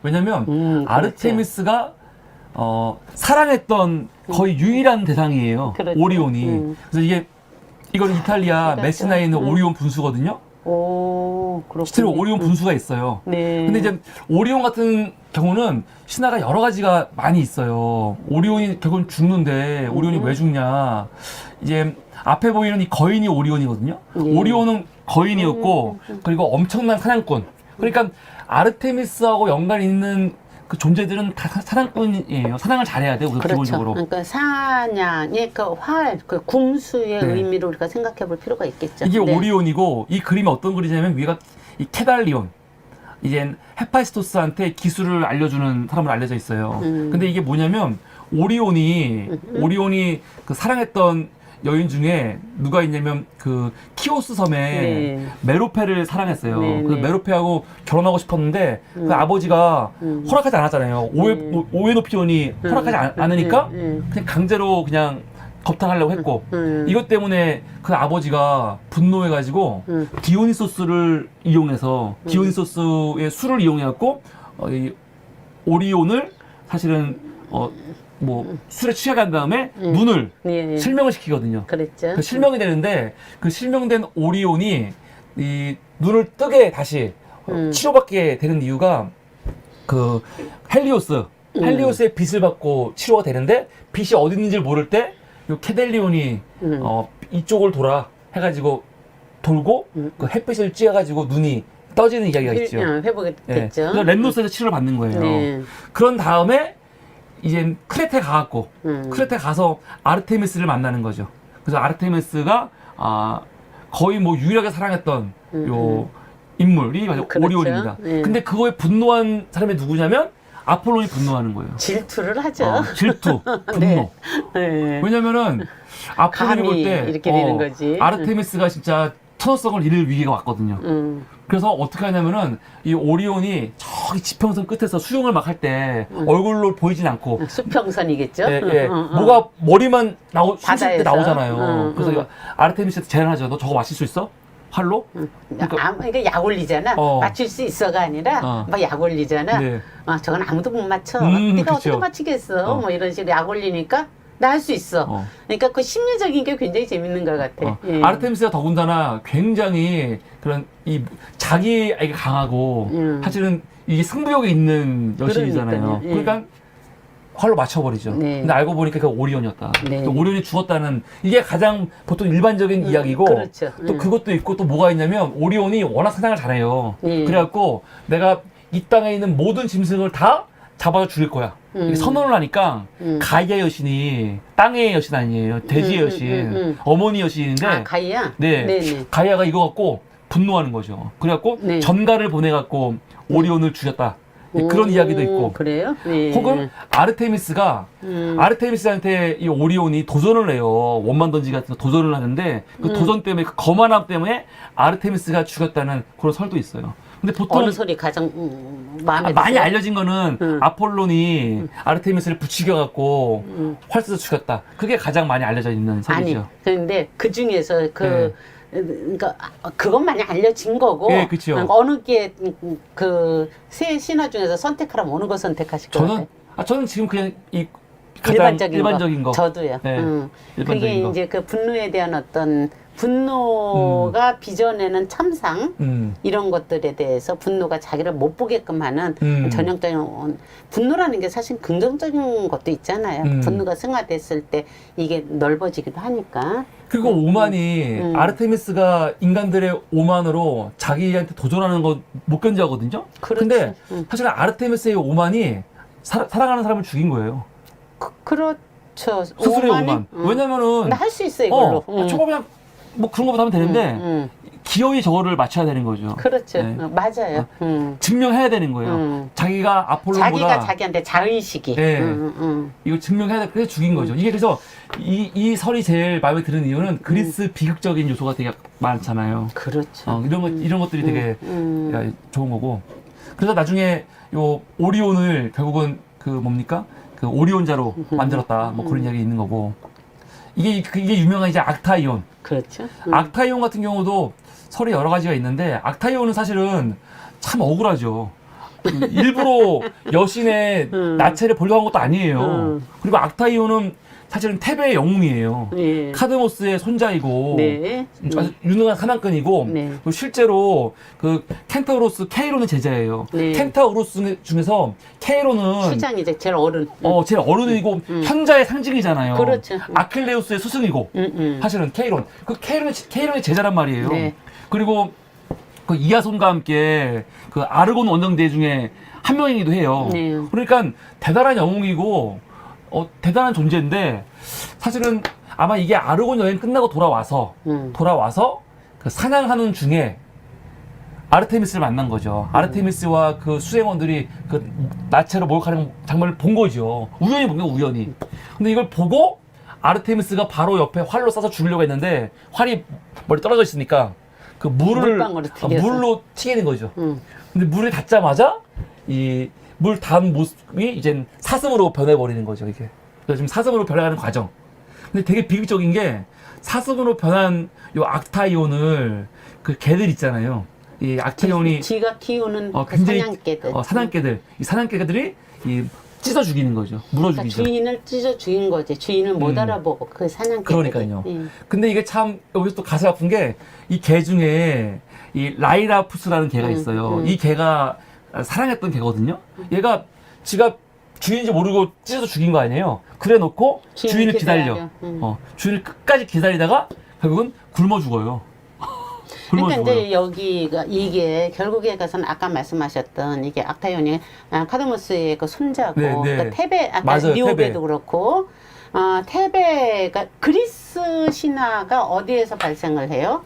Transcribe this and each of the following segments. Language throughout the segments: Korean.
왜냐면 그렇죠. 아르테미스가 사랑했던 거의 유일한 대상이에요. 그렇죠. 오리온이. 그래서 이건 이탈리아 그렇죠. 메시나에 있는 오리온 분수거든요. 오, 그렇군요. 실제로 오리온 분수가 있어요. 네. 근데 이제 오리온 같은 경우는 신화가 여러 가지가 많이 있어요. 오리온이 결국은 죽는데 오리온이 왜 죽냐? 이제 앞에 보이는 이 거인이 오리온이거든요. 오리온은 거인이었고 그리고 엄청난 사냥꾼. 그러니까 아르테미스하고 연관이 있는 그 존재들은 다 사냥꾼이에요. 사냥을 잘해야 돼요. 그렇죠. 기본적으로. 그러니까 사냥의 그 활, 그 궁수의 네. 의미로 우리가 생각해 볼 필요가 있겠죠. 이게 네. 오리온이고 이 그림이 어떤 그림이냐면 위가 이 케달리온. 이제 헤파이스토스한테 기술을 알려주는 사람으로 알려져 있어요. 근데 이게 뭐냐면 오리온이 그 사랑했던 여인 중에 누가 있냐면 그 키오스 섬에 네. 메로페를 사랑했어요. 네, 그래서 네. 메로페하고 결혼하고 싶었는데 그 아버지가 허락하지 않았잖아요. 오에노피온이 허락하지 않으니까 그냥 강제로 그냥 겁탈하려고 했고 이것 때문에 그 아버지가 분노해가지고 디오니소스를 이용해서 디오니소스의 술을 이용해갖고 이 오리온을 사실은 뭐 술에 취하게 한 다음에 눈을 네. 실명을 시키거든요. 그랬죠. 그 실명이 되는데 그 실명된 오리온이 이 눈을 뜨게 다시 치료받게 되는 이유가 그 헬리오스의 빛을 받고 치료가 되는데 빛이 어디 있는지 모를 때 요 케델리온이 이쪽을 돌아 해가지고 돌고 그 햇빛을 쬐가지고 눈이 떠지는 이야기가 있죠. 회복이 예. 됐죠. 그래서 렌노스에서 치료를 받는 거예요. 네. 그런 다음에 이제 크레테 가갖고 크레테 가서 아르테미스를 만나는 거죠. 그래서 아르테미스가 거의 뭐 유일하게 사랑했던 요 인물이 바로 그렇죠. 오리온입니다. 네. 근데 그거에 분노한 사람이 누구냐면 아폴론이 분노하는 거예요. 질투를 하죠. 질투, 분노. 네. 네. 왜냐면은 아폴론이 볼 감히 때 이렇게 되는 거지. 아르테미스가 진짜 천호성을 잃을 위기가 왔거든요. 음. 그래서 어떻게 하냐면은 이 오리온이 저기 지평선 끝에서 수영을 막 할 때 얼굴로 보이진 않고 수평선이겠죠. 예, 뭐가 머리만 숨쉴 때 바다에서. 나오잖아요. 그래서 아르테미스한테 제안하죠. 너 저거 마실 수 있어? 활로? 그러니까 약 올리잖아. 맞출 수 있어가 아니라 막 약 올리잖아. 네. 저건 아무도 못 맞춰. 그쵸. 네가 어떻게 맞히겠어? 뭐 이런 식으로 약 올리니까 나 할 수 있어. 그러니까 그 심리적인 게 굉장히 재밌는 것 같아. 예. 아르테미스가 더군다나 굉장히 그런 이 자기에게 강하고 사실은 이게 승부욕이 있는 여신이잖아요. 그러니까요. 예. 그러니까 활로 맞춰버리죠. 네. 근데 알고 보니까 그 오리온이었다. 네. 또 오리온이 죽었다는 이게 가장 보통 일반적인 이야기고 그렇죠. 또 그것도 있고 또 뭐가 있냐면 오리온이 워낙 사냥을 잘해요. 네. 그래갖고 내가 이 땅에 있는 모든 짐승을 다 잡아서 죽일 거야. 이게 선언을 하니까 가이아 여신이 땅의 여신 아니에요. 대지의 여신, 어머니 여신인데 가이아? 네, 네네. 가이아가 이거 갖고 분노하는 거죠. 그래갖고 네. 전가를 보내갖고 오리온을 죽였다. 그런 이야기도 있고. 그래요? 네. 혹은 아르테미스가 아르테미스한테 이 오리온이 도전을 해요. 원만 던지 같은 거 도전을 하는데 그 도전 때문에 그 거만함 때문에 아르테미스가 죽였다는 그런 설도 있어요. 근데 보통 어느 소리 가장 마음에 많이 드세요? 알려진 거는 아폴론이 아르테미스를 부추겨 갖고 활 쏘서 죽였다. 그게 가장 많이 알려져 있는 아니, 설이죠. 근데 그 중에서 그러니까 그것만이 알려진 거고. 예, 그쵸. 그러니까 어느 게 그 세 신화 중에서 선택하라면 어느 거 선택하실 것 같아요? 저는 지금 그냥 이 가장 일반적인 거. 저도요. 네, 일반적인 그게 거. 이제 그 분노에 대한 어떤 분노가 빚어내는 참상 이런 것들에 대해서 분노가 자기를 못 보게끔 하는 전형적인 분노라는 게 사실 긍정적인 것도 있잖아요. 분노가 승화됐을 때 이게 넓어지기도 하니까. 그리고 오만이 아르테미스가 인간들의 오만으로 자기한테 도전하는 거 못 견디하거든요. 그렇지. 근데 사실 아르테미스의 오만이 사랑하는 사람을 죽인 거예요. 그렇죠. 스스로의 오만. 왜냐면은 나 할 수 있어 이걸로. 저거 그냥 뭐 그런 거부터 하면 되는데 기어이 저거를 맞춰야 되는 거죠. 그렇죠. 네. 맞아요. 증명해야 되는 거예요. 자기가 아폴로보다 자기가 자기한테 자의식이. 네. 이거 증명해야 돼. 그래서 죽인 거죠. 이게 그래서 이 설이 제일 마음에 드는 이유는 그리스 비극적인 요소가 되게 많잖아요. 그렇죠. 이런 것들이 되게 좋은 거고. 그래서 나중에 요 오리온을 결국은 그 뭡니까? 그 오리온자로 만들었다. 뭐 그런 이야기 있는 거고. 이게 유명한 이제 악타이온. 그렇죠. 악타이온 같은 경우도 설이 여러 가지가 있는데 악타이온은 사실은 참 억울하죠. 일부러 여신의 나체를 보려고 한 것도 아니에요. 그리고 악타이오는 사실은 테베의 영웅이에요. 네. 카드모스의 손자이고 네. 아주 유능한 사냥꾼이고 네. 그리고 실제로 그 켄타우로스 케이로는 제자예요. 네. 켄타우로스 중에서 케이로는 수장이제 제일 어른. 제일 어른이고 현자의 상징이잖아요. 그렇죠. 아킬레우스의 스승이고 사실은 케이론. 그 케이론의 제자란 말이에요. 네. 그리고 그 이하손과 함께 그 아르곤 원정대 중에 한 명이기도 해요. 네. 그러니까 대단한 영웅이고 대단한 존재인데 사실은 아마 이게 아르곤 여행 끝나고 돌아와서 그 사냥하는 중에 아르테미스를 만난 거죠. 아르테미스와 그 수행원들이 그 나체로 목욕하는 장면을 본 거죠. 우연히 본 거예요, 우연히. 근데 이걸 보고 아르테미스가 바로 옆에 활로 쏴서 죽이려고 했는데 활이 머리 떨어져 있으니까 그 물방울로 튀겨서. 물로 튀기는 거죠. 근데 물에 닿자마자 이 물 닿은 모습이 이젠 사슴으로 변해버리는 거죠, 이게. 그래서 지금 사슴으로 변해가는 과정. 근데 되게 비극적인 게 사슴으로 변한 요 악타이온을 그 개들 있잖아요. 이 악타이온이 지가 키우는 그 굉장히 사냥개들. 사냥개들. 이 사냥개들이 이 찢어 죽이는 거죠. 물어 그러니까 죽이죠. 주인을 찢어 죽인 거지. 주인을 못 알아보고 그 사냥개들. 그러니까요. 근데 이게 참 여기서 또 가슴 아픈 게 이 개 중에 이 라이라푸스라는 개가 있어요. 이 개가 사랑했던 개거든요. 얘가 지가 주인인지 모르고 찢어서 죽인 거 아니에요. 그래 놓고 주인을 기다려. 주인을 끝까지 기다리다가 결국은 굶어 죽어요. 그러니까 이제 여기가 이게 결국에 가서는 아까 말씀하셨던 이게 악타이온이 카드모스의 그 손자고 네, 네. 그러니까 테베 아까 맞아요, 니오베도 테베. 그렇고 테베가 그리스 신화가 어디에서 발생을 해요?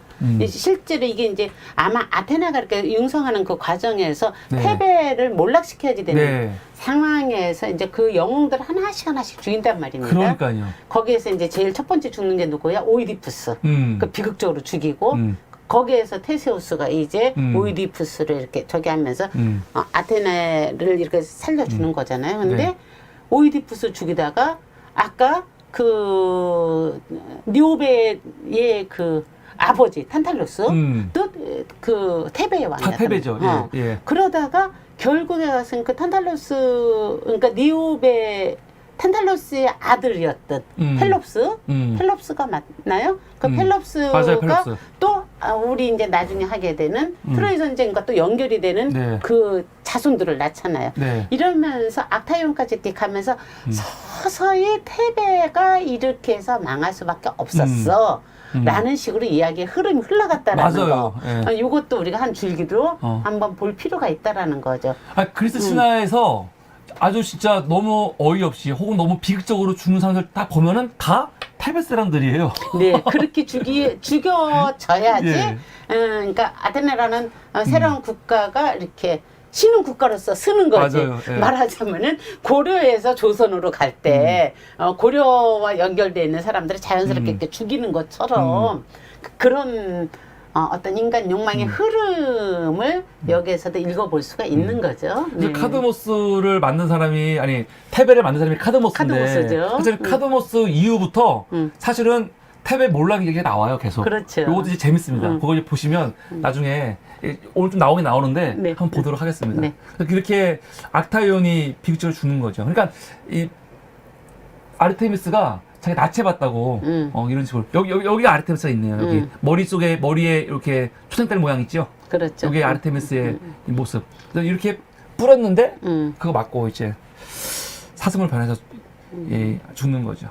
실제로 이게 이제 아마 아테나가 이렇게 융성하는 그 과정에서 네. 테베를 몰락시켜야지 되는 네. 상황에서 이제 그 영웅들 하나씩 죽인단 말입니다. 그러니까요. 거기에서 이제 제일 첫 번째 죽는 게 누구야? 오이디푸스. 그 비극적으로 죽이고 거기에서 테세우스가 이제 오이디푸스를 이렇게 저기 하면서 아테네를 이렇게 살려주는 거잖아요. 근데 네. 오이디푸스 죽이다가 아까 그 니오베의 그 아버지 탄탈로스 또 그 테베의 왕이었단 다 테베죠. 말이에요. 예. 그러다가 결국에 가서는 그 탄탈로스 그러니까 니오베 탄탈로스의 아들이었던 펠롭스가 맞나요? 그 펠롭스가 맞아요, 펠롭스. 또 우리 이제 나중에 하게 되는 트로이 전쟁과 또 연결이 되는 네. 그 자손들을 낳잖아요. 네. 이러면서 악타이온까지 이렇게 가면서 서서히 테베가 이렇게 해서 망할 수밖에 없었어. 라는 식으로 이야기의 흐름이 흘러갔다라는 맞아요. 거. 예. 이것도 우리가 한 줄기로 한번 볼 필요가 있다라는 거죠. 그리스 신화에서 아주 진짜 너무 어이없이 혹은 너무 비극적으로 죽는 사람들 다 보면은 다 테베 사람들이에요. 네, 그렇게 죽여져야지. 예. 그러니까 아테네라는 새로운 국가가 이렇게 신흥 국가로서 쓰는 거지. 맞아요. 예. 말하자면은 고려에서 조선으로 갈 때 고려와 연결되어 있는 사람들을 자연스럽게 이렇게 죽이는 것처럼 그런 어떤 인간 욕망의 흐름을 여기에서도 읽어볼 수가 있는 거죠. 그래서 카드모스를 만든 사람이 테베를 만든 사람이 카드모스인데 카드모스죠. 사실 카드모스 이후부터 사실은 테베 몰락 얘기가 나와요, 계속. 그렇죠. 요것도 이제 재밌습니다. 그거 이제 보시면 나중에 오늘 좀 나오긴 나오는데 네. 한번 보도록 하겠습니다. 네. 그래서 이렇게 악타이온이 비극적으로 죽는 거죠. 그러니까 이 아르테미스가 자기 나체받다고 이런 식으로 여기가 아르테미스가 있네요. 여기 머리에 이렇게 초생달 모양 있죠. 그렇죠. 여기 아르테미스의 이 모습. 그래서 이렇게 뿌렸는데 그거 맞고 이제 사슴을 변해서 죽는 거죠.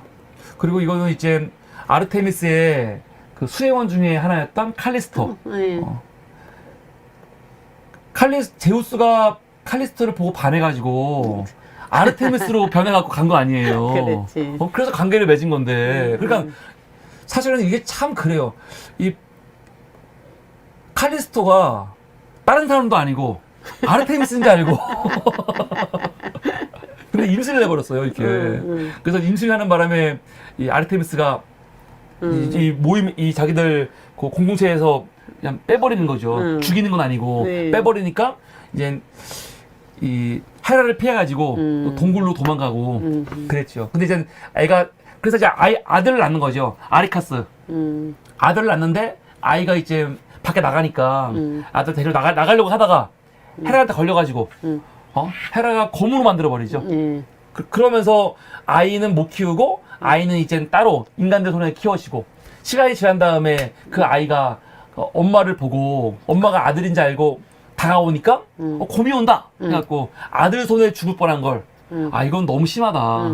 그리고 이거는 이제 아르테미스의 그 수행원 중에 하나였던 칼리스토. 제우스가 칼리스토를 보고 반해가지고 아르테미스로 변해갖고 간 거 아니에요. 그렇지. 그래서 관계를 맺은 건데. 그러니까 사실은 이게 참 그래요. 이 칼리스토가 다른 사람도 아니고 아르테미스인지 알고. 근데 임신을 해버렸어요, 이렇게. 그래서 임신하는 바람에 이 아르테미스가 이 자기들 그 공동체에서 그냥 빼버리는 거죠. 죽이는 건 아니고 네. 빼버리니까 이제 이 헤라를 피해가지고 또 동굴로 도망가고 그랬죠. 근데 이제 그래서 이제 아들을 낳는 거죠. 아리카스. 아들을 낳는데 아이가 이제 밖에 나가니까 아들 데리러 나가려고 하다가 헤라한테 걸려가지고 헤라가 검으로 만들어 버리죠. 예. 그러면서 아이는 못 키우고 아이는 이제 따로 인간들 손에 키워지고 시간이 지난 다음에 그 아이가 엄마를 보고 엄마가 아들인지 알고 다가오니까 곰이 온다 해갖고 아들 손에 죽을 뻔한 걸 이건 너무 심하다.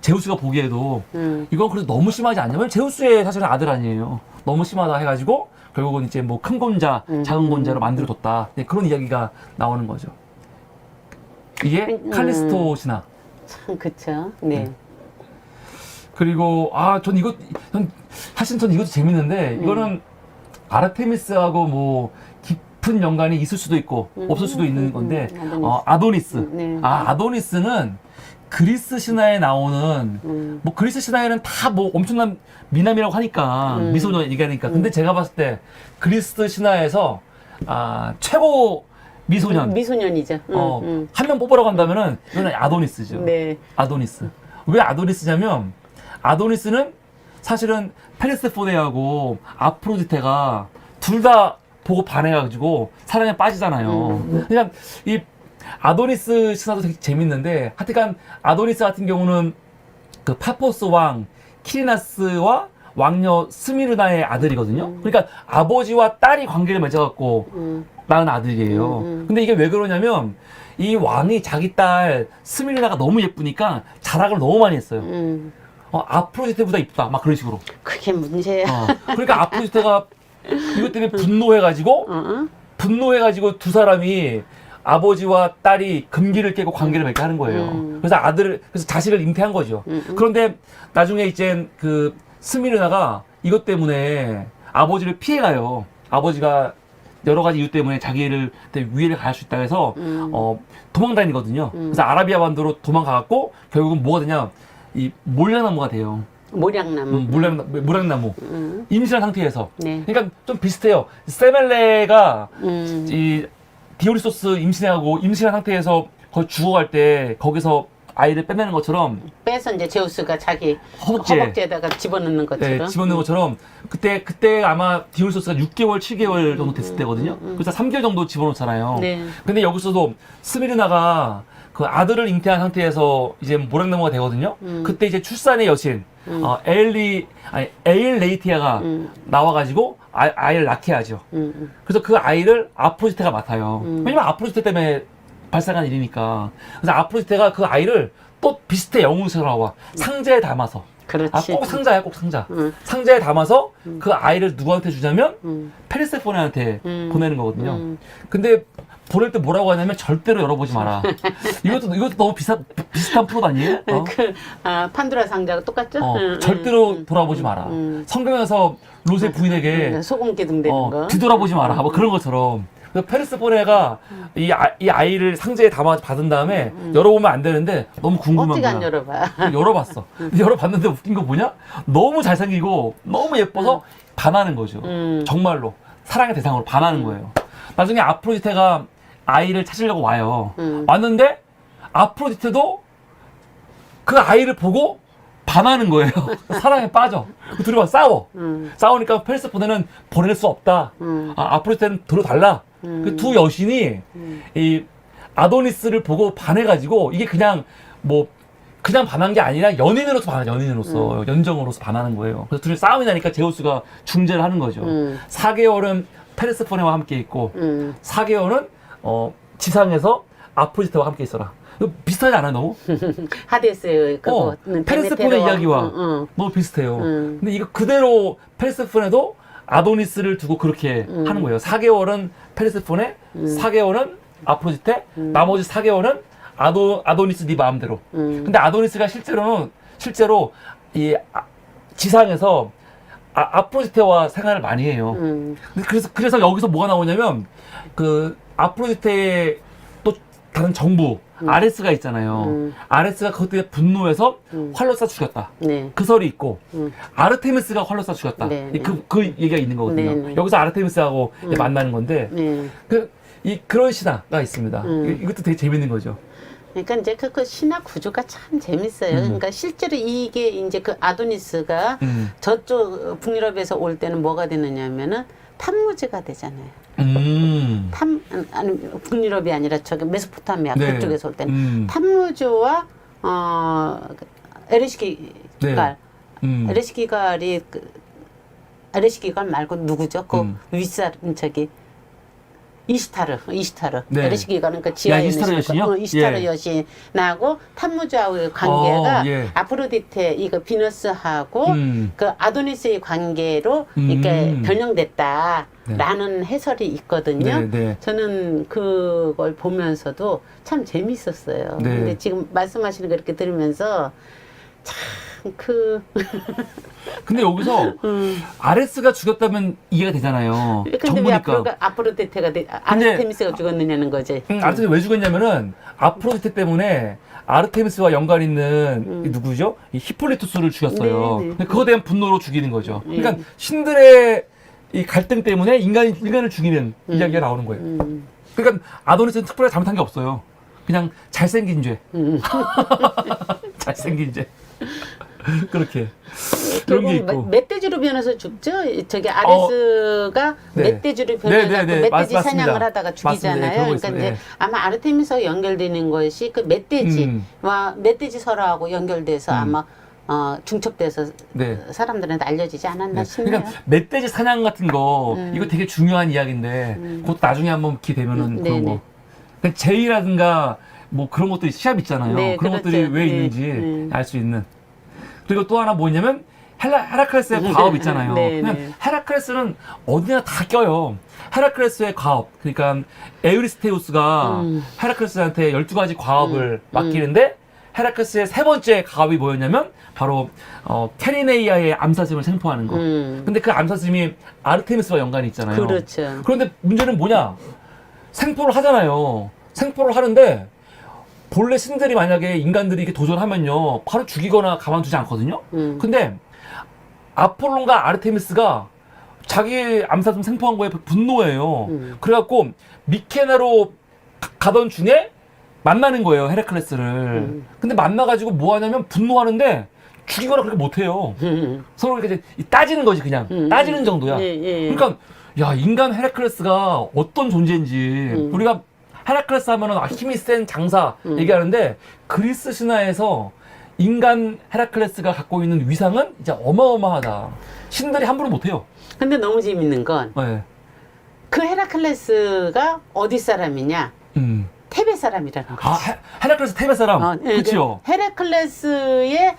제우스가 보기에도 이건 그래도 너무 심하지 않냐면 제우스의 사실은 아들 아니에요. 너무 심하다 해가지고 결국은 이제 뭐 큰 곤자, 작은 곤자로 만들어뒀다. 네, 그런 이야기가 나오는 거죠. 이게 칼리스토 신화. 참 그쵸. 네. 그리고 사실 전 이것도 재밌는데 이거는 아르테미스하고 뭐 깊은 연관이 있을 수도 있고 없을 수도 있는 건데 아도니스. 네. 아도니스는 그리스 신화에 나오는 뭐 그리스 신화에는 다 뭐 엄청난 미남이라고 하니까 미소년 얘기하니까 근데 제가 봤을 때 그리스 신화에서 최고 미소년이죠. 한 명 뽑으라고 한다면은 이거는 아도니스죠. 네. 아도니스. 왜 아도니스냐면 아도니스는 사실은 페르세포네하고 아프로디테가 둘 다 보고 반해가지고 사랑에 빠지잖아요. 그냥 이 아도니스 신화도 되게 재밌는데 하여튼 아도니스 같은 경우는 그 파포스 왕 키리나스와 왕녀 스미르나의 아들이거든요. 그러니까 아버지와 딸이 관계를 맺어갖고 낳은 아들이에요. 근데 이게 왜 그러냐면 이 왕이 자기 딸 스미르나가 너무 예쁘니까 자랑을 너무 많이 했어요. 아프로디테보다 이쁘다 막 그런 식으로. 그게 문제야. 그러니까 아프로디테가 이것 때문에 분노해가지고 두 사람이 아버지와 딸이 금기를 깨고 관계를 맺게 하는 거예요. 그래서 자식을 잉태한 거죠. 그런데 나중에 이제 그 스미르나가 이것 때문에 아버지를 피해가요. 아버지가 여러 가지 이유 때문에 자기를 위해를 가할 수 있다 해서 도망다니거든요. 그래서 아라비아 반도로 도망가갖고 결국은 뭐가 되냐 이 몰량나무가 돼요. 모량나무. 모량나무. 임신한 상태에서. 네. 그러니까 좀 비슷해요. 세멜레가 이 디오리소스 임신한 상태에서 거의 죽어갈 때 거기서 아이를 빼내는 것처럼 빼서 이제 제우스가 자기 허벅지에. 허벅지에다가 집어넣는 것처럼. 네, 집어넣는 것처럼 그때 아마 디오리소스가 6개월, 7개월 정도 됐을 때거든요. 그래서 3개월 정도 집어넣잖아요. 네. 근데 여기서도 스미르나가 그 아들을 잉태한 상태에서 이제 모략나무가 되거든요. 그때 이제 출산의 여신 에일레이티아가 나와가지고 아이를 낳게 하죠. 그래서 그 아이를 아프로디테가 맡아요. 왜냐면 아프로디테 때문에 발생한 일이니까. 그래서 아프로디테가 그 아이를 또 비슷해 영웅처럼 나와. 상자에 담아서. 그렇지. 꼭 상자야, 꼭 상자. 상자에 담아서 그 아이를 누구한테 주냐면 페르세포네한테 보내는 거거든요. 근데 보낼 때 뭐라고 하냐면 절대로 열어보지 마라. 이것도 너무 비슷한 프로 아니에요? 판도라 상자가 똑같죠? 절대로 돌아보지 마라. 성경에서 롯의 부인에게 소금 기둥 되는 거. 뒤돌아보지 마라. 뭐 그런 것처럼. 그래서 페르세포네가 이 아이를 상자에 담아 받은 다음에 열어보면 안 되는데 너무 궁금한 어떻게 거야. 안 열어봐? 열어봤어. 근데 열어봤는데 웃긴 거 뭐냐? 너무 잘생기고 너무 예뻐서 반하는 거죠. 정말로 사랑의 대상으로 반하는 거예요. 나중에 아프로디테가 아이를 찾으려고 와요. 왔는데 아프로디테도 그 아이를 보고 반하는 거예요. 사랑에 빠져. 그 둘이 막 싸워. 싸우니까 페르세포네는 보낼 수 없다. 아프로디테는 들어달라. 그 두 여신이 이 아도니스를 보고 반해가지고 이게 그냥 반한 게 아니라 연인으로서 반하 연인으로서 연정으로서 반하는 거예요. 그래서 둘이 싸움이 나니까 제우스가 중재를 하는 거죠. 4개월은 페르세포네와 함께 있고 4개월은 지상에서 아프로디테와 함께 있어라. 이거 비슷하지 않아요, 너무? 하데스 그거. 페르세포네 이야기와 너무 비슷해요. 근데 이거 그대로 페르세포네도 아도니스를 두고 그렇게 하는 거예요. 4개월은 페르세포네, 4개월은 아프로디테, 나머지 4개월은 아도니스 네 마음대로. 근데 아도니스가 실제로 이 지상에서 아프로디테와 생활을 많이 해요. 그래서 여기서 뭐가 나오냐면 그 아프로디테의 또 다른 정부 아레스가 있잖아요. 아레스가 그것 때문에 분노해서 활로 쏴 죽였다. 네. 그 설이 있고 아르테미스가 활로 쏴 죽였다. 네. 그 얘기가 있는 거거든요. 네. 여기서 아르테미스하고 만나는 건데 네. 그런 신화가 있습니다. 이것도 되게 재밌는 거죠. 그러니까 이제 그 신화 구조가 참 재밌어요. 그러니까 실제로 이게 이제 그 아도니스가 저쪽 북유럽에서 올 때는 뭐가 되느냐면은 탐무제가 되잖아요. 아니 북유럽이 아니라 저기 메소포타미아 네. 그쪽에서 올 때는 탐무조와 에레시기갈 에레시기갈이 에레시기갈 말고 누구죠? 그 윗살 저기 이시타르 네. 에레시기갈은 그 지하에 이시타르 여신이요? 이시타르 예. 여신하고 탐무조와의 관계가 예. 아프로디테 이거 비너스하고 그 아도니스의 관계로 이렇게 네. 변형됐다라는 해설이 있거든요. 네, 네. 저는 그걸 보면서도 참 재밌었어요. 네. 근데 지금 말씀하시는 거 이렇게 들으면서 참 근데 여기서 아레스가 죽였다면 이해가 되잖아요. 근데 왜 아프로디테가 아르테미스가 죽었느냐는 거지. 아르테미스 왜 죽었냐면은 아프로디테 때문에 아르테미스와 연관 있는 이 누구죠? 이 히폴리투스를 죽였어요. 네, 네. 근데 그거에 대한 분노로 죽이는 거죠. 그러니까 신들의 이 갈등 때문에 인간을 죽이는 이야기가 나오는 거예요. 그러니까 아도니스는 특별히 잘못한 게 없어요. 그냥 잘생긴 죄. 잘생긴 죄. 그렇게 그런 게 있고. 결국 멧돼지로 변해서 죽죠. 저기 아레스가 네. 멧돼지로 변해서 멧돼지 맞습니다. 사냥을 하다가 죽이잖아요. 맞습니다. 그러니까 있어요. 이제 네. 아마 아르테미스와 연결되는 것이 그 멧돼지와 멧돼지 설화하고 연결돼서 아마 중첩돼서 네. 사람들한테 알려지지 않았나 네. 싶네요. 그러니까 멧돼지 사냥 같은 거 이거 되게 중요한 이야기인데 그것도 나중에 한번 기회되면은 그런 거. 그러니까 제의라든가 뭐 그런 것도 시합 있잖아요. 네, 그런 그렇죠. 것들이 왜 네, 있는지 알 수 있는. 그리고 또 하나 뭐냐면 헤라클레스의 과업 있잖아요. 네, 그냥 네. 헤라클레스는 어디나 다 껴요. 헤라클레스의 과업. 그러니까 에우리스테우스가 헤라클레스한테 12가지 과업을 맡기는데 헤라클레스의 세 번째 과업이 뭐였냐면 바로 캐리네이아의 암사슴을 생포하는 거. 근데 그 암사슴이 아르테미스와 연관이 있잖아요. 그렇죠. 그런데 문제는 뭐냐? 생포를 하잖아요. 생포를 하는데 본래 신들이 만약에 인간들이 이렇게 도전하면요 바로 죽이거나 가만두지 않거든요. 근데 아폴론과 아르테미스가 자기 암사슴 생포한 거에 분노해요. 그래갖고 미케나로 가던 중에 만나는 거예요, 헤라클레스를. 근데 만나가지고 뭐 하냐면 분노하는데 죽이거나 그렇게 못해요. 서로 이렇게 이제 따지는 거지, 그냥. 따지는 정도야. 그러니까 야, 인간 헤라클레스가 어떤 존재인지 우리가 헤라클레스 하면은 힘이 센 장사 얘기하는데 그리스 신화에서 인간 헤라클레스가 갖고 있는 위상은 진짜 어마어마하다. 신들이 함부로 못해요. 근데 너무 재밌는 건 네. 그 헤라클레스가 어디 사람이냐? 테베 사람이라는 거지. 아, 헤라클레스 테베 사람. 네, 그렇죠. 헤라클레스의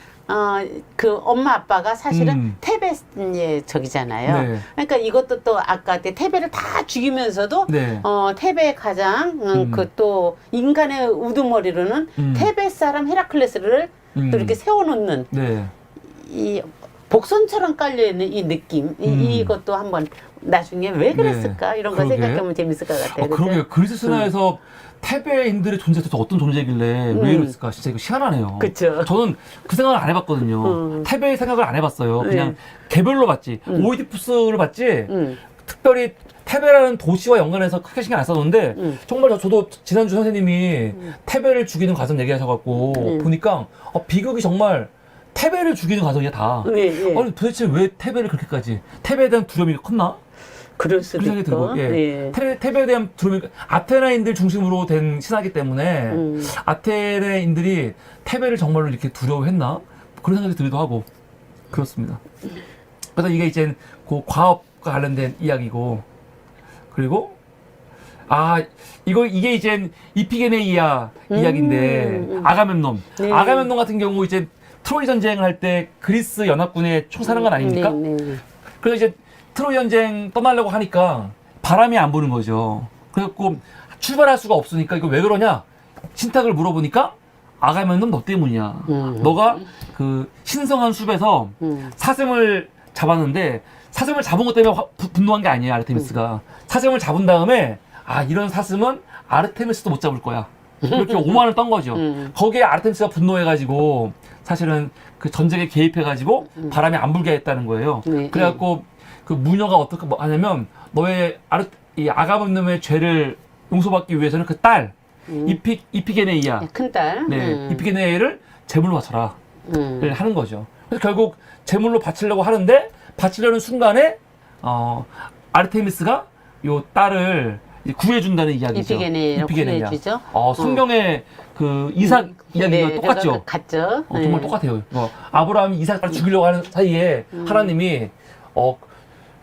그 엄마 아빠가 사실은 테베의 적이잖아요. 네. 그러니까 이것도 또 아까 테베를 다 죽이면서도 네. 테베 가장 그 또 인간의 우두머리로는 테베 사람 헤라클레스를 또 이렇게 세워놓는 네. 이 복선처럼 깔려있는 이 느낌 이것도 한번 나중에 왜 그랬을까 이런 거 그러게. 생각하면 재밌을 것 같아요. 그죠? 그러게요. 그리스 신화에서 테베인들의 존재가 도대체 어떤 존재길래 왜 이랬을까? 진짜 이거 희한하네요. 그쵸. 저는 그 생각을 안 해봤거든요. 테베의 생각을 안 해봤어요. 그냥 개별로 봤지. 오이디푸스를 봤지. 특별히 테베라는 도시와 연관해서 크게 신경 안 썼는데 정말 저도 지난주 선생님이 테베를 죽이는 과정 얘기하셔갖고 보니까 비극이 정말 테베를 죽이는 과정이야 다. 아니 도대체 왜 테베를 그렇게까지 테베에 대한 두려움이 컸나? 그럴 수도 그런 생각이 있고. 들고, 예. 테베에 대한 두려움이 아테나인들 중심으로 된 신화이기 때문에 아테네인들이 테베를 정말로 이렇게 두려워했나? 그런 생각이 들기도 하고 그렇습니다. 그래서 이게 이제 그 과업과 관련된 이야기고 그리고 이게 이제 이피게네이아 이야기인데 아가멤논. 네. 아가멤논 같은 경우 이제 트로이 전쟁을 할 때 그리스 연합군의 총사령관 아닙니까? 그래서 이제 트로이 전쟁 떠나려고 하니까 바람이 안 부는 거죠. 그래갖고 출발할 수가 없으니까 이거 왜 그러냐? 신탁을 물어보니까 아가멤논 너 때문이야. 너가 그 신성한 숲에서 사슴을 잡았는데 사슴을 잡은 것 때문에 분노한 게 아니에요, 아르테미스가. 사슴을 잡은 다음에 이런 사슴은 아르테미스도 못 잡을 거야. 이렇게 오만을 떤 거죠. 거기에 아르테미스가 분노해가지고 사실은 그 전쟁에 개입해가지고 바람이 안 불게 했다는 거예요. 그래갖고 그 무녀가 어떻게 하냐면 너의 이 아가멤논의 죄를 용서받기 위해서는 그 딸 이피게네이아 큰 딸. 이피게네이아를 제물로 바쳐라 를 하는 거죠. 그래서 결국 제물로 바치려고 하는데 바치려는 순간에 아르테미스가 요 딸을 이제 구해준다는 이야기죠. 이피게네이라고 이피게네이야. 구해주죠. 성경의 그 이삭 이야기가 네, 똑같죠. 같죠. 정말 네. 똑같아요. 아브라함이 이삭을 죽이려고 하는 사이에 하나님이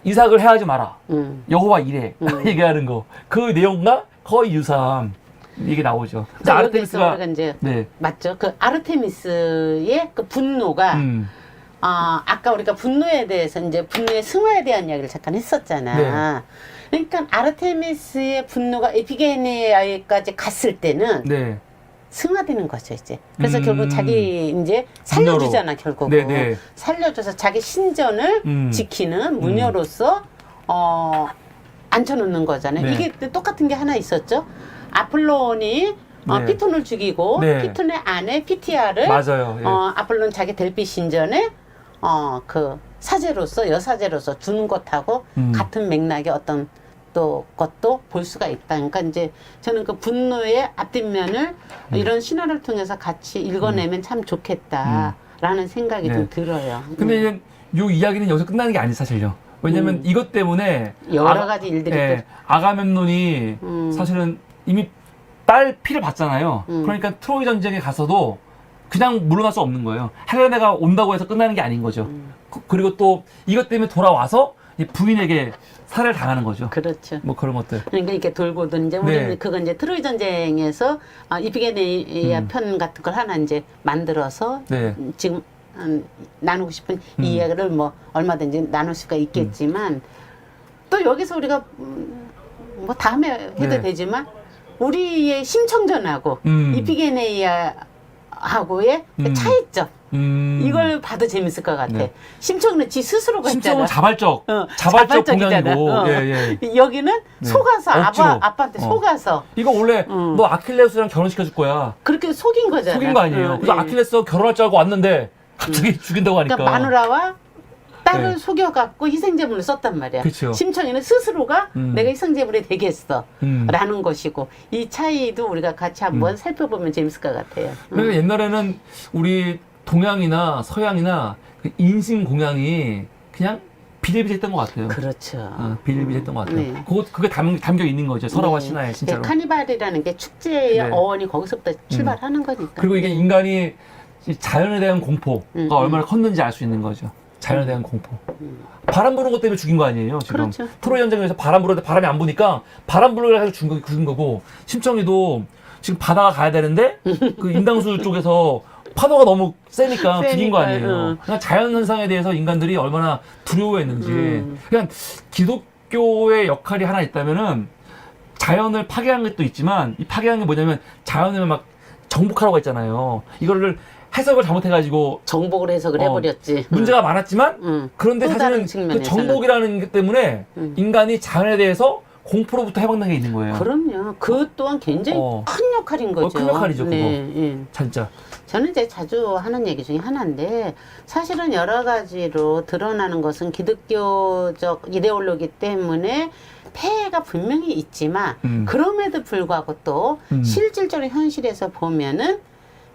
이삭을 해하지 마라. 여호와 이래. 얘기하는 거. 그 내용과 거의 유사한 이게 나오죠. 근데 아르테미스가 아르테미스가 이제 네. 맞죠. 그 아르테미스의 그 분노가 아까 우리가 분노에 대해서 이제 분노의 승화에 대한 이야기를 잠깐 했었잖아. 그러니까 아르테미스의 분노가 에피게네아까지 갔을 때는 네. 승화되는 거죠, 이제. 그래서 결국 자기 이제 살려주잖아, 결국은. 네네. 살려줘서 자기 신전을 지키는 무녀로서 앉혀놓는 거잖아요. 네. 이게 똑같은 게 하나 있었죠. 아폴론이 네. 피톤을 죽이고 네. 피톤의 아내 피티아를 맞아요. 예. 아폴론 자기 델피 신전에 그 사제로서 여사제로서 주는 것하고 같은 맥락의 어떤 또 것도 볼 수가 있다. 그러니까 이제 저는 그 분노의 앞뒷면을 이런 신화를 통해서 같이 읽어내면 참 좋겠다라는 생각이 네. 좀 들어요. 근데 이제 요 이야기는 여기서 끝나는 게 아니에요, 사실요. 왜냐면 이것 때문에 여러 가지 일들이 예, 아가멤논이 사실은 이미 딸 피를 봤잖아요. 그러니까 트로이 전쟁에 가서도 그냥 물러날 수 없는 거예요. 헬레나가 온다고 해서 끝나는 게 아닌 거죠. 그리고 또 이것 때문에 돌아와서 이 부인에게 살해를 당하는 거죠. 그렇죠. 뭐 그런 것들. 그러니까 이렇게 돌고든 이제 우리는 네. 그건 이제 트로이 전쟁에서 이피게네이아 편 같은 걸 하나 이제 만들어서 네. 지금 나누고 싶은 이 이야기를 뭐 얼마든지 나눌 수가 있겠지만 또 여기서 우리가 뭐 다음에 해도 네. 되지만 우리의 심청전하고 이피게네이아하고의 그 차이점 이걸 봐도 재밌을 것 같아. 네. 심청은 지 스스로가 심정은 있잖아. 자발적 자발적이잖아. 공양이고. 예, 예. 여기는 속아서 억지로. 아빠한테 속아서 이거 원래 너 아킬레스랑 결혼시켜 줄 거야. 그렇게 속인 거잖아. 속인 거 아니에요. 그래서 예. 아킬레스 결혼할 줄 알고 왔는데 갑자기 죽인다고 하니까. 그러니까 마누라와 딸을 네. 속여갖고 희생제물을 썼단 말이야. 그쵸. 심청이는 스스로가 내가 희생제물이 되겠어 라는 것이고 이 차이도 우리가 같이 한번 살펴보면 재밌을 것 같아요. 그러니까 옛날에는 우리 동양이나 서양이나 그 인신 공양이 그냥 비일비재했던 것 같아요. 그렇죠. 비일비재했던 것 같아요. 네. 그게 담겨 있는 거죠. 설화와 네. 신화에 진짜로. 카니발이라는 게 축제의 네. 어원이 거기서부터 출발하는 거니까. 그리고 이게 인간이 이 자연에 대한 공포가 얼마나 컸는지 알 수 있는 거죠. 자연에 대한 공포. 바람 부는 것 때문에 죽인 거 아니에요, 지금. 그렇죠. 트로이 전쟁에서 바람 부는데 바람이 안 부니까 바람 불을 해서 죽인 거고, 심청이도 지금 바다가 가야 되는데 그 인당수 쪽에서 파도가 너무 세니까 죽인 거 아니에요. 그냥 자연 현상에 대해서 인간들이 얼마나 두려워했는지. 그냥 기독교의 역할이 하나 있다면은 자연을 파괴한 것도 있지만 이 파괴한 게 뭐냐면 자연을 막 정복하라고 했잖아요. 이거를 해석을 잘못해가지고 정복을 해석을 해버렸지. 문제가 많았지만 그런데 또 다른 사실은 그 측면에서는. 정복이라는 것 때문에 인간이 자연에 대해서 공포로부터 해방된 게 있는 거예요. 그럼요. 그 또한 굉장히 큰 역할인 거죠. 큰 역할이죠, 그거. 예. 진짜. 저는 이제 자주 하는 얘기 중에 하나인데 사실은 여러 가지로 드러나는 것은 기독교적 이데올로기 때문에 폐해가 분명히 있지만 그럼에도 불구하고 또 실질적으로 현실에서 보면은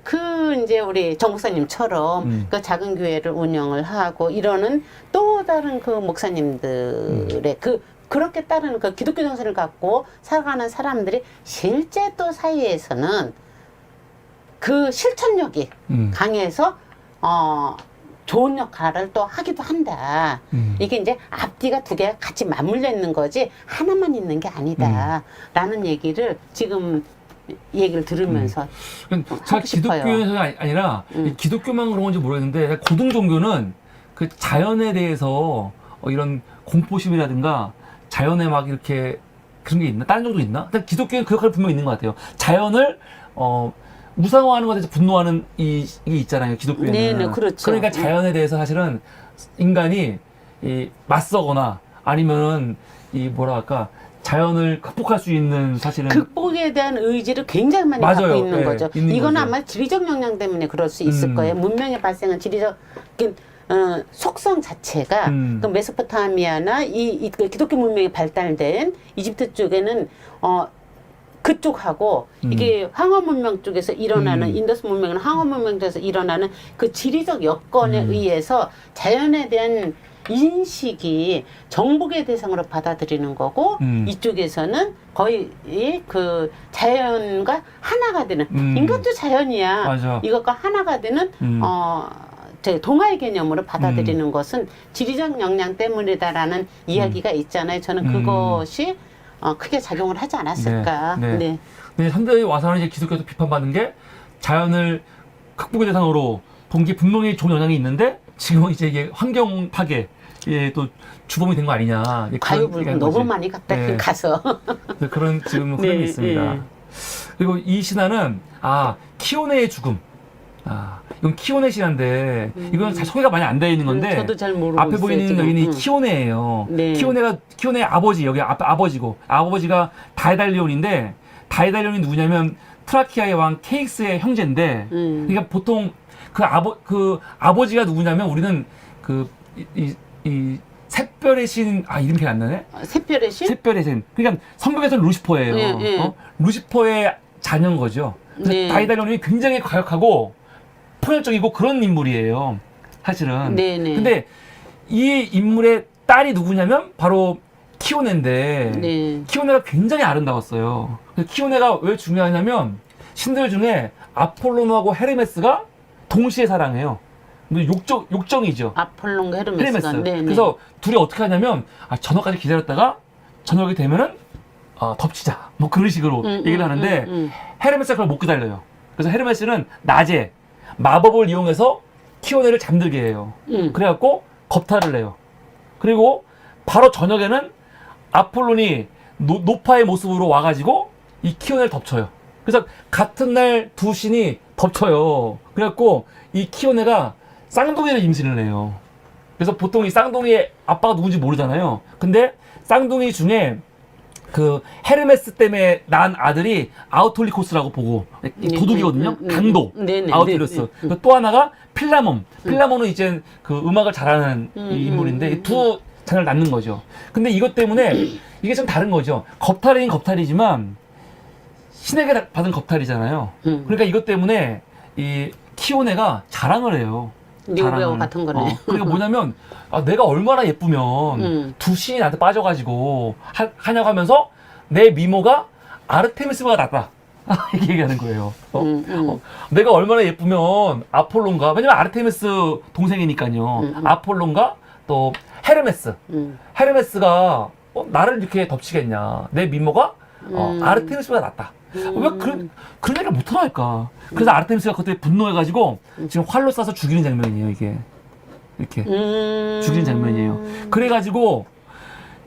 그 이제 우리 정 목사님처럼 그 작은 교회를 운영을 하고 이러는 또 다른 그 목사님들의 그렇게 따르는 그 기독교 정신을 갖고 살아가는 사람들이 실제 또 사이에서는 그 실천력이 강해서 좋은 역할을 또 하기도 한다. 이게 이제 앞뒤가 두 개가 같이 맞물려 있는 거지 하나만 있는 게 아니다. 라는 얘기를 지금 얘기를 들으면서 제가 하고 싶어요. 기독교에서 아니라 기독교만 그런 건지 모르겠는데 고등 종교는 그 자연에 대해서 이런 공포심이라든가 자연에 막 이렇게 그런 게 있나? 다른 종도 있나? 근데 기독교는 그 역할이 분명히 있는 것 같아요. 자연을 무상화하는 것에 대해서 분노하는 이게 있잖아요. 기독교에는. 네, 그렇죠. 그러니까 자연에 대해서 사실은 인간이 맞서거나 아니면은 뭐라 할까 자연을 극복할 수 있는 사실은 극복에 대한 의지를 굉장히 많이 맞아요. 갖고 있는 네, 거죠. 있는 이건 거죠. 아마 지리적 영향 때문에 그럴 수 있을 거예요. 문명의 발생은 지리적 속성 자체가 그 메소포타미아나 그 기독교 문명이 발달된 이집트 쪽에는 그쪽하고 이게 황허 문명 쪽에서 일어나는 인더스 문명은 황허 문명 쪽에서 일어나는 그 지리적 여건에 의해서 자연에 대한 인식이 정복의 대상으로 받아들이는 거고 이쪽에서는 거의 그 자연과 하나가 되는 인간도 자연이야. 맞아. 이것과 하나가 되는 동화의 개념으로 받아들이는 것은 지리적 역량 때문이다라는 이야기가 있잖아요. 저는 그것이 크게 작용을 하지 않았을까. 네. 네. 근데 현대에 와서는 이제 기독교에서 비판받는 게 자연을 극복의 대상으로 본 게 분명히 좋은 영향이 있는데 지금은 이제 이게 환경 파괴 또 주범이 된 거 아니냐. 과유불급 너무 많이 갔다 네. 가서 그런 지금 흐름이 네, 있습니다. 네. 그리고 이 신화는 키오네의 죽음. 이건 키오네 신화인데 이건 잘 소개가 많이 안 되어 있는 건데 저도 잘 모르고 앞에 있어요, 보이는 지금. 여인이 키오네예요. 네. 키오네의 아버지 여기 아버지고 아버지가 다이달리온인데 다이달리온이 누구냐면 트라키아의 왕 케익스의 형제인데 그러니까 보통 그 아버지가 누구냐면 우리는 이 샛별의 신 이름 기억 안 나네. 샛별의 신? 샛별의 신. 그러니까 성경에서는 루시퍼예요. 네, 네. 루시퍼의 자녀인 거죠. 그래서 네. 다이달리온이 굉장히 과격하고 폭력적이고 그런 인물이에요. 사실은. 네, 네. 근데 이 인물의 딸이 누구냐면 바로 키오네인데 네. 키오네가 굉장히 아름다웠어요. 키오네가 왜 중요하냐면 신들 중에 아폴로노하고 헤르메스가 동시에 사랑해요. 근데 욕정이죠. 아폴론과 헤르메스가. 헤르메스. 네, 네. 그래서 둘이 어떻게 하냐면 저녁까지 기다렸다가 저녁이 되면은 덮치자. 뭐 그런 식으로 얘기를 하는데 헤르메스가 그걸 못 기다려요. 그래서 헤르메스는 낮에 마법을 이용해서 키오네를 잠들게 해요. 그래갖고 겁탈을 해요. 그리고 바로 저녁에는 아폴론이 노파의 모습으로 와가지고 이 키오네를 덮쳐요. 그래서 같은 날 두 신이 덮쳐요. 그래갖고 이 키오네가 쌍둥이를 임신을 해요. 그래서 보통 이 쌍둥이의 아빠가 누군지 모르잖아요. 근데 쌍둥이 중에 그 헤르메스 때문에 낳은 아들이 아우톨리코스라고 보고 도둑이거든요. 강도 아우톨리코스. 또 하나가 필라몬. 필라몬은 이제 그 음악을 잘하는 이 인물인데 두 자녀를 낳는 거죠. 근데 이것 때문에 이게 좀 다른 거죠. 겁탈이긴 겁탈이지만 신에게 받은 겁탈이잖아요. 그러니까 이것 때문에 이 키오네가 자랑을 해요. 리오베어 같은 거네. 그러니까 뭐냐면 내가 얼마나 예쁘면 두 신이 나한테 빠져가지고 하냐고 하면서 내 미모가 아르테미스보다 낫다. 이렇게 얘기하는 거예요. 내가 얼마나 예쁘면 아폴론가, 왜냐면 아르테미스 동생이니까요. 아폴론가 또 헤르메스. 헤르메스가 나를 이렇게 덮치겠냐. 내 미모가 아르테미스보다 낫다. 왜 그런 얘기를 못하나 할까? 그래서 아르테미스가 그때 분노해가지고 지금 활로 쏴서 죽이는 장면이에요, 이게. 이렇게. 죽이는 장면이에요. 그래가지고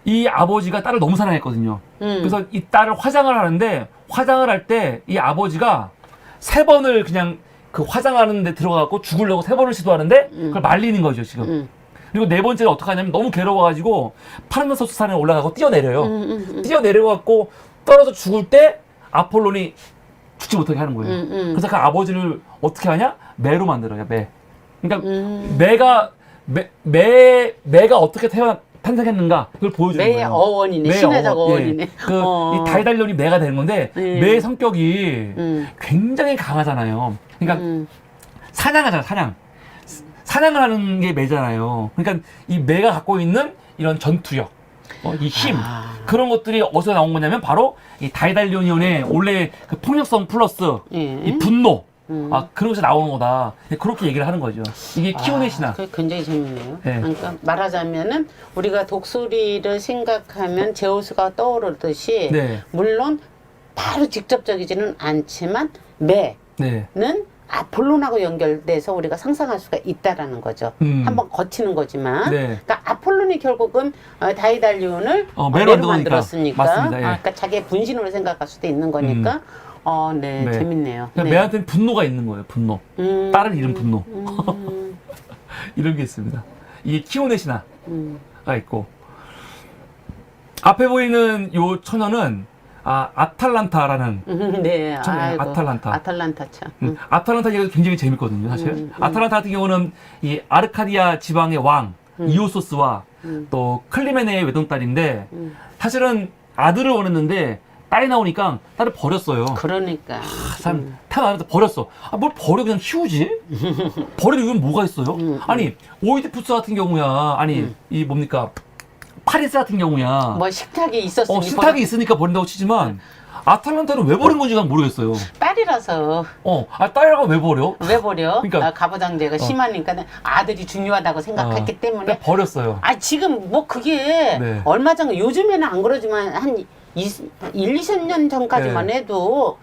이 아버지가 딸을 너무 사랑했거든요. 그래서 이 딸을 화장을 하는데 화장을 할 때 이 아버지가 3번을 그냥 그 화장하는 데 들어가고 죽으려고 3번을 시도하는데 그걸 말리는 거죠, 지금. 그리고 4번째는 어떻게 하냐면 너무 괴로워가지고 파란나소스 산에 올라가고 뛰어내려요. 뛰어내려갖고 떨어져 죽을 때 아폴론이 죽지 못하게 하는 거예요. 그래서 그 아버지를 어떻게 하냐? 매로 만들어요, 매. 그러니까 매가 어떻게 탄생했는가 그걸 보여주는 매의 거예요. 어원이네. 신화적 어원이네. 이 다이달리온이 매가 되는 건데 매의 성격이 굉장히 강하잖아요. 그러니까 사냥하잖아, 사냥을 하는 게 매잖아요. 그러니까 이 매가 갖고 있는 이런 전투력, 이 힘, 그런 것들이 어디서 나온 거냐면 바로 이 다이달리온의 원래 그 폭력성 플러스 이 분노, 그런 것이 나오는 거다. 그렇게 얘기를 하는 거죠. 이게 키오네 신화. 그게 굉장히 재밌네요. 네. 그러니까 말하자면은 우리가 독수리를 생각하면 제우스가 떠오르듯이 네. 물론 바로 직접적이지는 않지만 매는 아폴론하고 연결돼서 우리가 상상할 수가 있다라는 거죠. 한번 거치는 거지만, 그러니까 아폴론이 결국은 다이달리온을 매로 만들었으니까, 맞습니다. 예. 그러니까 자기의 분신으로 생각할 수도 있는 거니까, 네, 재밌네요. 그러니까 매한테는 분노가 있는 거예요. 분노. 딸을 잃은 분노. 이런 게 있습니다. 이게 키오네 신화가 있고 앞에 보이는 요 처녀는 아탈란타라는 네, 아이고, 아탈란타. 아탈란타 참. 아탈란타 얘기가 굉장히 재밌거든요, 사실. 아탈란타 같은 경우는 이 아르카디아 지방의 왕 이오소스와 또 클리메네의 외동딸인데 사실은 아들을 원했는데 딸이 나오니까 딸을 버렸어요. 그러니까. 산 태어나서 버렸어. 아, 뭘 버려 그냥 키우지? 버릴 이유는 뭐가 있어요? 아니 오이디푸스 같은 경우야, 아니 이 뭡니까 파리스 같은 경우야. 뭐 식탁이 있었으니 식탁이 있으니까 버린다고 치지만 아탈란타는 왜 버린 건지 난 모르겠어요. 딸이라서 딸이라고 왜 버려? 왜 버려? 그러니까- 가부장제가 심하니까 아들이 중요하다고 생각했기 때문에. 버렸어요. 지금 뭐 그게 네. 얼마 전 요즘에는 안 그러지만 한 1, 20년 전까지만 네. 해도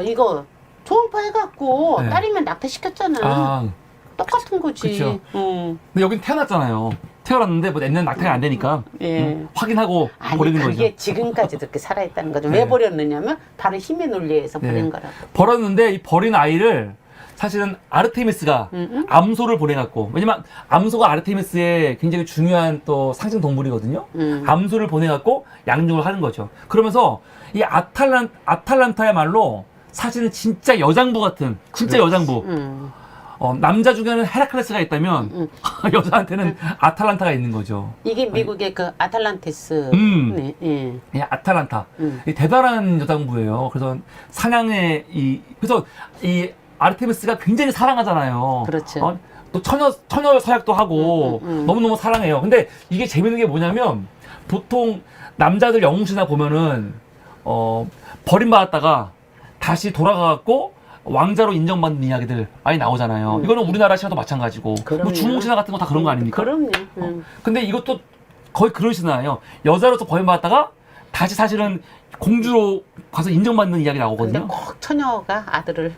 이거 초음파 해갖고 네. 딸이면 낙태시켰잖아. 그쵸. 똑같은 거지. 근데 여긴 태어났잖아요. 태어났는데 뭐 내년 낙태가 안 되니까 예. 확인하고 아니 버리는 그게 거죠. 지금까지도 이렇게 살아있다는 거죠. 네. 왜 버렸느냐면 바로 힘의 논리에서 버린 네. 거라고. 버렸는데 이 버린 아이를 사실은 아르테미스가 암소를 보내갖고, 왜냐면 암소가 아르테미스의 굉장히 중요한 또 상징 동물이거든요. 암소를 보내갖고 양육을 하는 거죠. 그러면서 이 아탈란타야말로 사실은 진짜 여장부 같은, 진짜 여장부. 남자 중에는 헤라클레스가 있다면 여자한테는 아탈란타가 있는 거죠. 이게 미국의 그 아탈란티스. 네, 예. 이 아탈란타. 이 대단한 여장부예요. 그래서 사냥의 그래서 이 아르테미스가 굉장히 사랑하잖아요. 그렇죠. 또 처녀 서약도 하고 너무너무 사랑해요. 근데 이게 재밌는 게 뭐냐면 보통 남자들 영웅시나 보면은 버림받았다가 다시 돌아가갖고 왕자로 인정받는 이야기들 많이 나오잖아요. 이거는 우리나라 신화도 마찬가지고 그럼요. 뭐 주몽 신화 같은 거 다 그런 거 아닙니까? 그럼요. 근데 이것도 거의 그런 신화예요. 여자로서 버림받았다가 다시 사실은 공주로 가서 인정받는 이야기 근데 나오거든요. 꼭 처녀가 아들을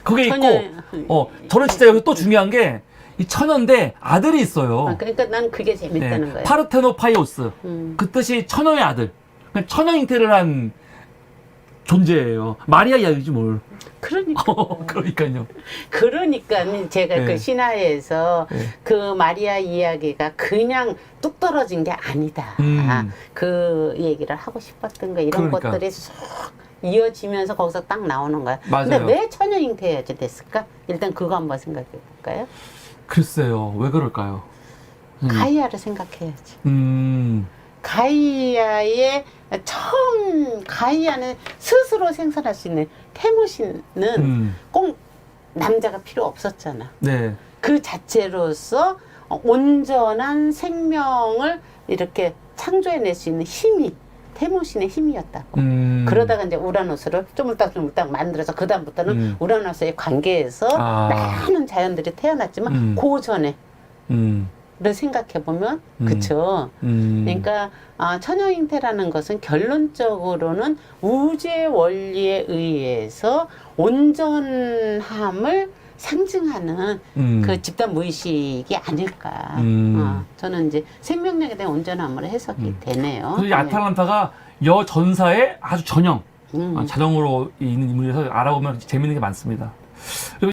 그게 처녀- 있고, 저는 진짜 여기 또 중요한 게, 이 처녀인데 아들이 있어요. 그러니까 난 그게 재밌다는 네, 거예요. 파르테노파이오스. 그 뜻이 처녀의 아들. 그냥 처녀 잉태를 한 존재예요. 마리아 이야기지 뭘. 그러니까. 그러니까요. 그러니까 제가 네. 그 신화에서 네. 그 마리아 이야기가 그냥 뚝 떨어진 게 아니다. 그 얘기를 하고 싶었던 거 이런 그러니까. 것들이 쏙 이어지면서 거기서 딱 나오는 거야. 맞아요. 근데 왜 처녀 잉태해야지 됐을까? 일단 그거 한번 생각해 볼까요? 글쎄요. 왜 그럴까요? 가이아를 생각해야지. 음. 가이아의 가이아는 스스로 생산할 수 있는 태무신은 꼭 남자가 필요 없었잖아. 네. 그 자체로서 온전한 생명을 이렇게 창조해낼 수 있는 힘이 태무신의 힘이었다고. 그러다가 이제 우라노스를 쪼물딱쪼물딱 만들어서 그 다음부터는 우라노스의 관계에서 많은 자연들이 태어났지만 그 전에 를 생각해 보면 그쵸. 그러니까 처녀 잉태라는 것은 결론적으로는 우주의 원리에 의해서 온전함을 상징하는 그 집단 무의식이 아닐까. 저는 이제 생명력에 대한 온전함을 해석이 되네요. 그래서 이 아탈란타가 여전사의 아주 전형, 자정으로 있는 인물이라서 알아보면 재밌는 게 많습니다.